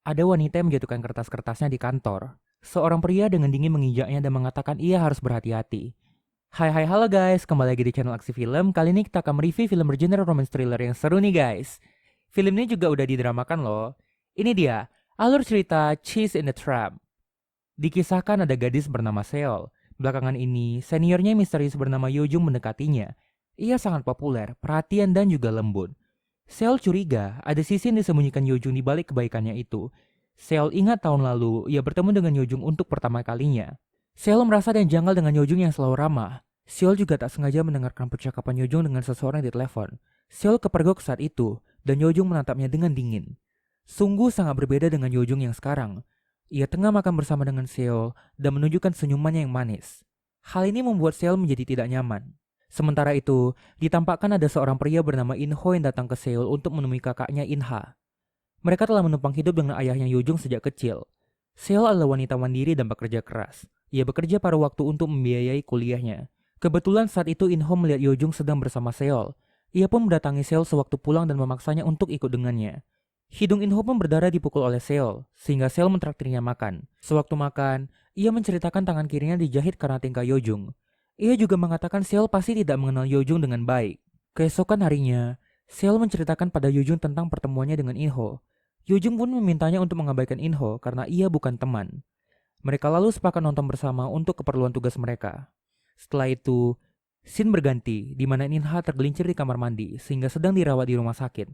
Ada wanita yang menjatuhkan kertas-kertasnya di kantor. Seorang pria dengan dingin menginjaknya dan mengatakan ia harus berhati-hati. Hai halo guys, kembali lagi di channel Aksi Film. Kali ini kita akan mereview film bergenre romance thriller yang seru nih guys. Film ini juga udah didramakan loh. Ini dia, alur cerita Cheese in the Trap. Dikisahkan ada gadis bernama Seol. Belakangan ini, seniornya yang misterius bernama Yojung mendekatinya. Ia sangat populer, perhatian dan juga lembut. Seol curiga ada sisi yang disembunyikan Yojung di balik kebaikannya itu. Seol ingat tahun lalu ia bertemu dengan Yojung untuk pertama kalinya. Seol merasa ada yang janggal dengan Yojung yang selalu ramah. Seol juga tak sengaja mendengarkan percakapan Yojung dengan seseorang di telepon. Seol kepergok saat itu, dan Yojung menatapnya dengan dingin. Sungguh sangat berbeda dengan Yojung yang sekarang. Ia tengah makan bersama dengan Seol dan menunjukkan senyumannya yang manis. Hal ini membuat Seol menjadi tidak nyaman. Sementara itu, ditampakkan ada seorang pria bernama In-ho yang datang ke Seoul untuk menemui kakaknya In-ha. Mereka telah menumpang hidup dengan ayahnya Yojung sejak kecil. Seoul adalah wanita mandiri dan bekerja keras. Ia bekerja paruh waktu untuk membiayai kuliahnya. Kebetulan saat itu In-ho melihat Yojung sedang bersama Seoul. Ia pun mendatangi Seoul sewaktu pulang dan memaksanya untuk ikut dengannya. Hidung In-ho pun berdarah dipukul oleh Seoul, sehingga Seoul mentraktirnya makan. Sewaktu makan, ia menceritakan tangan kirinya dijahit karena tingkah Yojung. Ia juga mengatakan Seol pasti tidak mengenal Yojung dengan baik. Keesokan harinya, Seol menceritakan pada Yojung tentang pertemuannya dengan In-ho. Yojung pun memintanya untuk mengabaikan In-ho karena ia bukan teman. Mereka lalu sepakat nonton bersama untuk keperluan tugas mereka. Setelah itu, scene berganti di mana In-ha tergelincir di kamar mandi sehingga sedang dirawat di rumah sakit.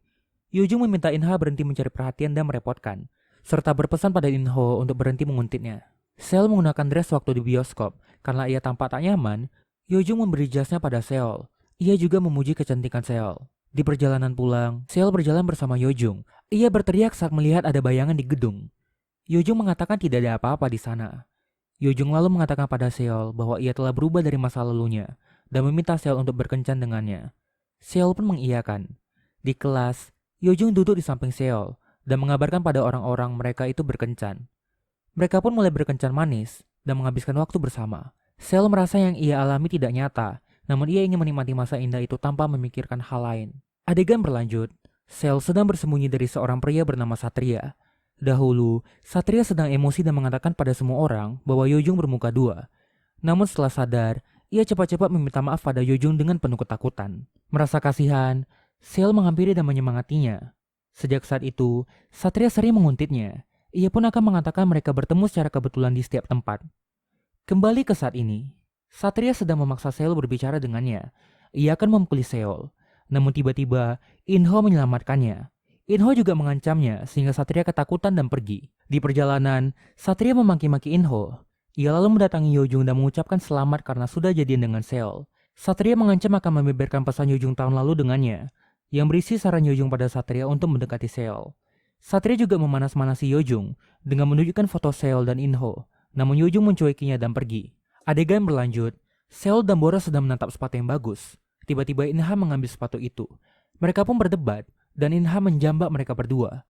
Yojung meminta In-ha berhenti mencari perhatian dan merepotkan, serta berpesan pada In-ho untuk berhenti menguntitnya. Seol menggunakan dress waktu di bioskop. Karena ia tampak tak nyaman, Yojung memberi jasnya pada Seol. Ia juga memuji kecantikan Seol. Di perjalanan pulang, Seol berjalan bersama Yojung. Ia berteriak saat melihat ada bayangan di gedung. Yojung mengatakan tidak ada apa-apa di sana. Yojung lalu mengatakan pada Seol bahwa ia telah berubah dari masa lalunya dan meminta Seol untuk berkencan dengannya. Seol pun mengiyakan. Di kelas, Yojung duduk di samping Seol dan mengabarkan pada orang-orang mereka itu berkencan. Mereka pun mulai berkencan manis dan menghabiskan waktu bersama. Seol merasa yang ia alami tidak nyata, namun ia ingin menikmati masa indah itu tanpa memikirkan hal lain. Adegan berlanjut, Seol sedang bersembunyi dari seorang pria bernama Satria. Dahulu, Satria sedang emosi dan mengatakan pada semua orang bahwa Yojung bermuka dua. Namun setelah sadar, ia cepat-cepat meminta maaf pada Yojung dengan penuh ketakutan. Merasa kasihan, Seol menghampiri dan menyemangatinya. Sejak saat itu, Satria sering menguntitnya. Ia pun akan mengatakan mereka bertemu secara kebetulan di setiap tempat. Kembali ke saat ini, Satria sedang memaksa Seol berbicara dengannya. Ia akan memukuli Seol. Namun tiba-tiba, In-ho menyelamatkannya. In-ho juga mengancamnya sehingga Satria ketakutan dan pergi. Di perjalanan, Satria memaki-maki In-ho. Ia lalu mendatangi Yojung dan mengucapkan selamat karena sudah jadian dengan Seol. Satria mengancam akan membeberkan pesan Yojung tahun lalu dengannya, yang berisi saran Yojung pada Satria untuk mendekati Seol. Satria juga memanas-manasi Yojung dengan menunjukkan foto Seol dan In-ho, namun Yojung mencuekinya dan pergi. Adegan berlanjut, Seol dan Bora sedang menatap sepatu yang bagus. Tiba-tiba In-ha mengambil sepatu itu. Mereka pun berdebat, dan In-ha menjambak mereka berdua.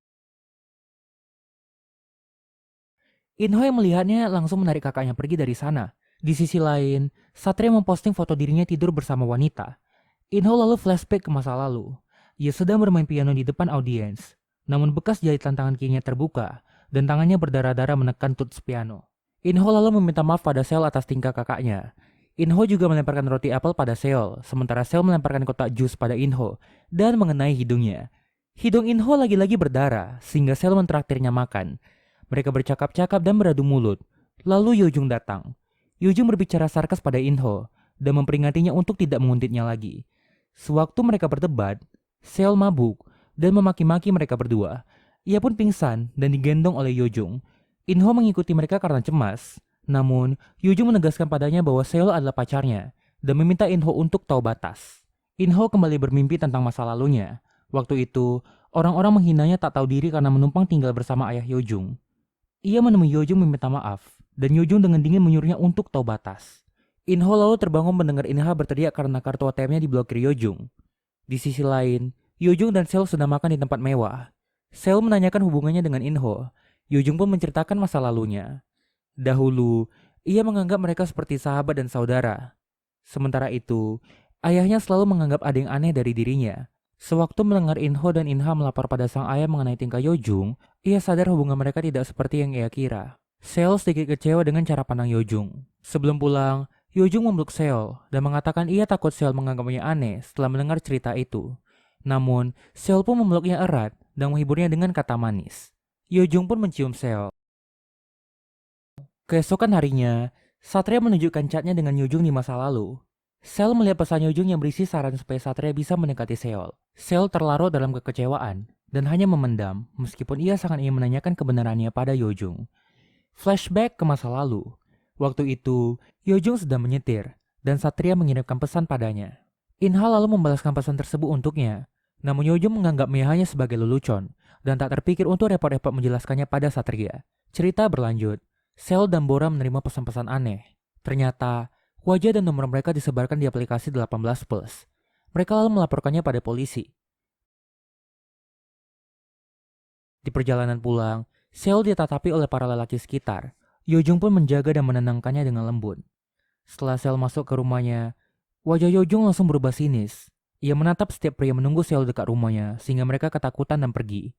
In-ho yang melihatnya langsung menarik kakaknya pergi dari sana. Di sisi lain, Satria memposting foto dirinya tidur bersama wanita. In-ho lalu flashback ke masa lalu. Ia sedang bermain piano di depan audiens. Namun bekas jahitan tangan kirinya terbuka dan tangannya berdarah-darah menekan tuts piano. In-ho lalu meminta maaf pada Seol atas tingkah kakaknya. In-ho juga melemparkan roti apel pada Seol, sementara Seol melemparkan kotak jus pada In-ho dan mengenai hidungnya. Hidung In-ho lagi-lagi berdarah sehingga Seol mentraktirnya makan. Mereka bercakap-cakap dan beradu mulut. Lalu Yojung datang. Yojung berbicara sarkas pada In-ho dan memperingatinya untuk tidak menguntitnya lagi. Sewaktu mereka berdebat, Seol mabuk dan memaki-maki mereka berdua. Ia pun pingsan dan digendong oleh Yojung. In-ho mengikuti mereka karena cemas. Namun, Yojung menegaskan padanya bahwa Seol adalah pacarnya dan meminta In-ho untuk tahu batas. In-ho kembali bermimpi tentang masa lalunya. Waktu itu, orang-orang menghinanya tak tahu diri karena menumpang tinggal bersama ayah Yojung. Ia menemui Yojung meminta maaf, dan Yojung dengan dingin menyuruhnya untuk tahu batas. In-ho lalu terbangun mendengar In-ha berteriak karena kartu ATM-nya diblokir Yojung. Di sisi lain, Yojung dan Seol sedang makan di tempat mewah. Seol menanyakan hubungannya dengan In-ho. Yojung pun menceritakan masa lalunya. Dahulu, ia menganggap mereka seperti sahabat dan saudara. Sementara itu, ayahnya selalu menganggap ada yang aneh dari dirinya. Sewaktu mendengar Inho dan Inha melapor pada sang ayah mengenai tingkah Yojung, ia sadar hubungan mereka tidak seperti yang ia kira. Seo sedikit kecewa dengan cara pandang Yojung. Sebelum pulang, Yojung memeluk Seo dan mengatakan ia takut Seo menganggapnya aneh setelah mendengar cerita itu. Namun, Seo pun memeluknya erat dan menghiburnya dengan kata manis. Yojung pun mencium Seo. Keesokan harinya, Satria menunjukkan chatnya dengan Yojung di masa lalu. Sel melihat pesan Yojung yang berisi saran supaya Satria bisa mendekati Seol. Sel terlarut dalam kekecewaan dan hanya memendam meskipun ia sangat ingin menanyakan kebenarannya pada Yojung. Flashback ke masa lalu. Waktu itu, Yojung sedang menyetir dan Satria mengirimkan pesan padanya. Inha lalu membalaskan pesan tersebut untuknya. Namun Yojung menganggapnya hanya sebagai lelucon dan tak terpikir untuk repot-repot menjelaskannya pada Satria. Cerita berlanjut. Sel dan Bora menerima pesan-pesan aneh. Ternyata, wajah dan nomor mereka disebarkan di aplikasi 18+. Mereka lalu melaporkannya pada polisi. Di perjalanan pulang, Sel ditatapi oleh para lelaki sekitar. Yojung pun menjaga dan menenangkannya dengan lembut. Setelah Sel masuk ke rumahnya, wajah Yojung langsung berubah sinis. Ia menatap setiap pria menunggu Sel dekat rumahnya sehingga mereka ketakutan dan pergi.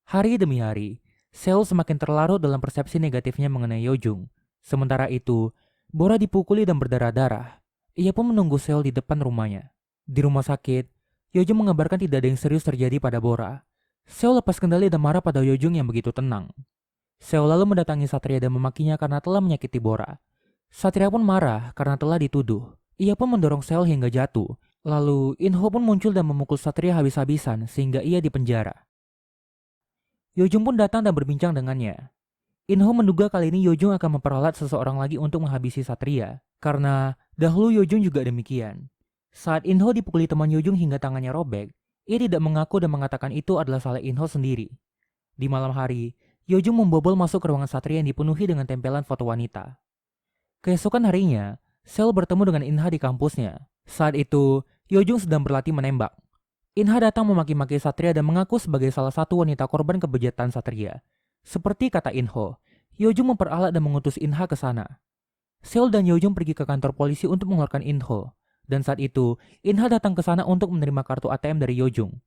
Hari demi hari, Seo semakin terlarut dalam persepsi negatifnya mengenai Yojung. Sementara itu, Bora dipukuli dan berdarah-darah. Ia pun menunggu Seo di depan rumahnya. Di rumah sakit, Yojung mengabarkan tidak ada yang serius terjadi pada Bora. Seo lepas kendali dan marah pada Yojung yang begitu tenang. Seo lalu mendatangi Satria dan memakinya karena telah menyakiti Bora. Satria pun marah karena telah dituduh. Ia pun mendorong Seo hingga jatuh. Lalu, Inho pun muncul dan memukul Satria habis-habisan sehingga ia dipenjara. Yojung pun datang dan berbincang dengannya. Inho menduga kali ini Yojung akan memperalat seseorang lagi untuk menghabisi Satria, karena dahulu Yojung juga demikian. Saat Inho dipukuli teman Yojung hingga tangannya robek, ia tidak mengaku dan mengatakan itu adalah salah Inho sendiri. Di malam hari, Yojung membobol masuk ke ruangan Satria yang dipenuhi dengan tempelan foto wanita. Keesokan harinya, Sel bertemu dengan Inha di kampusnya. Saat itu, Yojung sedang berlatih menembak. Inha datang memaki-maki Satria dan mengaku sebagai salah satu wanita korban kebejatan Satria. Seperti kata Inho, Yojung memperalat dan mengutus Inha ke sana. Sel dan Yojung pergi ke kantor polisi untuk mengeluarkan Inho. Dan saat itu, Inha datang ke sana untuk menerima kartu ATM dari Yojung.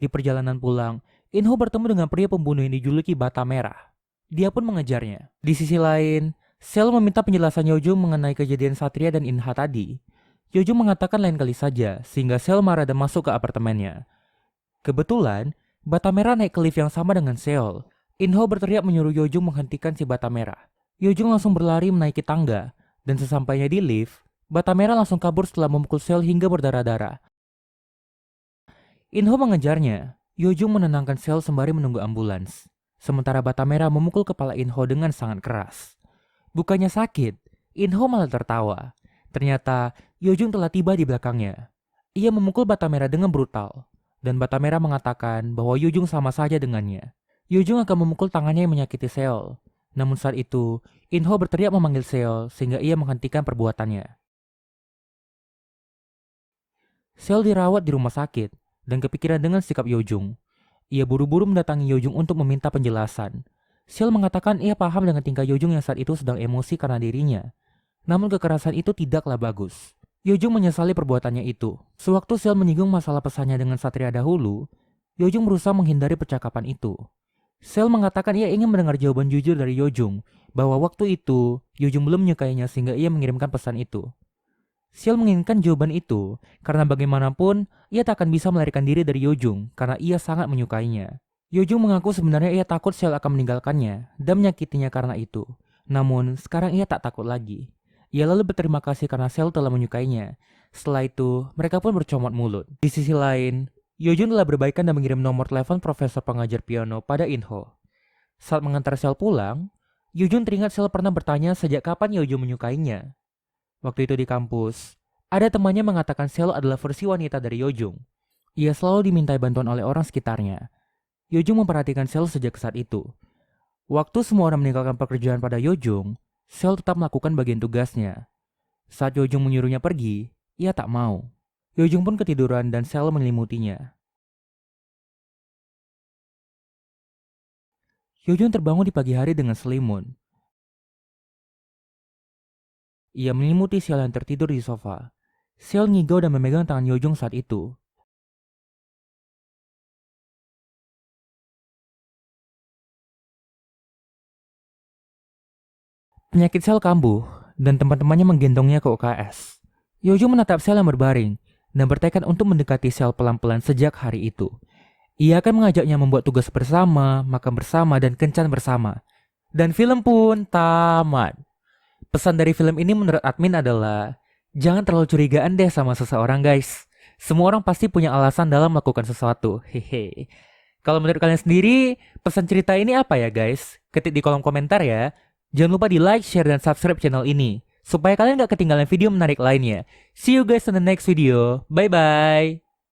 Di perjalanan pulang, Inho bertemu dengan pria pembunuh yang dijuluki Bata Merah. Dia pun mengejarnya. Di sisi lain, Sel meminta penjelasan Yojung mengenai kejadian Satria dan Inha tadi. Yojung mengatakan lain kali saja, sehingga Sel marah dan masuk ke apartemennya. Kebetulan, Bata Merah naik ke lift yang sama dengan Seol. Inho berteriak menyuruh Yojung menghentikan si Bata Merah. Yojung langsung berlari menaiki tangga, dan sesampainya di lift, Bata Merah langsung kabur setelah memukul Seol hingga berdarah-darah. Inho mengejarnya. Yojung menenangkan Seol sembari menunggu ambulans. Sementara Bata Merah memukul kepala Inho dengan sangat keras. Bukannya sakit, Inho malah tertawa. Ternyata Yojung telah tiba di belakangnya. Ia memukul Bata Merah dengan brutal, dan Bata Merah mengatakan bahwa Yojung sama saja dengannya. Yojung akan memukul tangannya yang menyakiti Seol. Namun saat itu, Inho berteriak memanggil Seol sehingga ia menghentikan perbuatannya. Seol dirawat di rumah sakit dan kepikiran dengan sikap Yojung. Ia buru-buru mendatangi Yojung untuk meminta penjelasan. Seol mengatakan ia paham dengan tingkah Yojung yang saat itu sedang emosi karena dirinya. Namun kekerasan itu tidaklah bagus. Yojung menyesali perbuatannya itu. Sewaktu Sel menyinggung masalah pesannya dengan Satria dahulu, Yojung berusaha menghindari percakapan itu. Sel mengatakan ia ingin mendengar jawaban jujur dari Yojung, bahwa waktu itu Yojung belum menyukainya sehingga ia mengirimkan pesan itu. Sel menginginkan jawaban itu karena bagaimanapun ia tak akan bisa melarikan diri dari Yojung karena ia sangat menyukainya. Yojung mengaku sebenarnya ia takut Sel akan meninggalkannya dan menyakitinya karena itu. Namun sekarang ia tak takut lagi. Ia lalu berterima kasih karena Sel telah menyukainya. Setelah itu, mereka pun bercomot mulut. Di sisi lain, Yojun telah berbaikan dan mengirim nomor telepon profesor pengajar piano pada Inho. Saat mengantar Sel pulang, Yojun teringat Sel pernah bertanya sejak kapan Yojun menyukainya. Waktu itu di kampus, ada temannya mengatakan Sel adalah versi wanita dari Yojung. Ia selalu dimintai bantuan oleh orang sekitarnya. Yojung memperhatikan Sel sejak saat itu. Waktu semua orang meninggalkan pekerjaan pada Yojung, Sel tetap melakukan bagian tugasnya. Saat Yojung menyuruhnya pergi, ia tak mau. Yojung pun ketiduran dan Sel menyelimutinya. Yojung terbangun di pagi hari dengan selimut. Ia menyelimuti Sel yang tertidur di sofa. Sel ngigau dan memegang tangan Yojung saat itu. Penyakit sel kambuh, dan teman-temannya menggendongnya ke UKS. Yojo menatap sel yang berbaring, dan bertekad untuk mendekati sel pelan-pelan sejak hari itu. Ia akan mengajaknya membuat tugas bersama, makan bersama, dan kencan bersama. Dan film pun tamat. Pesan dari film ini menurut admin adalah, jangan terlalu curigaan deh sama seseorang guys. Semua orang pasti punya alasan dalam melakukan sesuatu. Hehe. Kalau menurut kalian sendiri, pesan cerita ini apa ya guys? Ketik di kolom komentar ya. Jangan lupa di like, share, dan subscribe channel ini. Supaya kalian gak ketinggalan video menarik lainnya. See you guys in the next video. Bye-bye.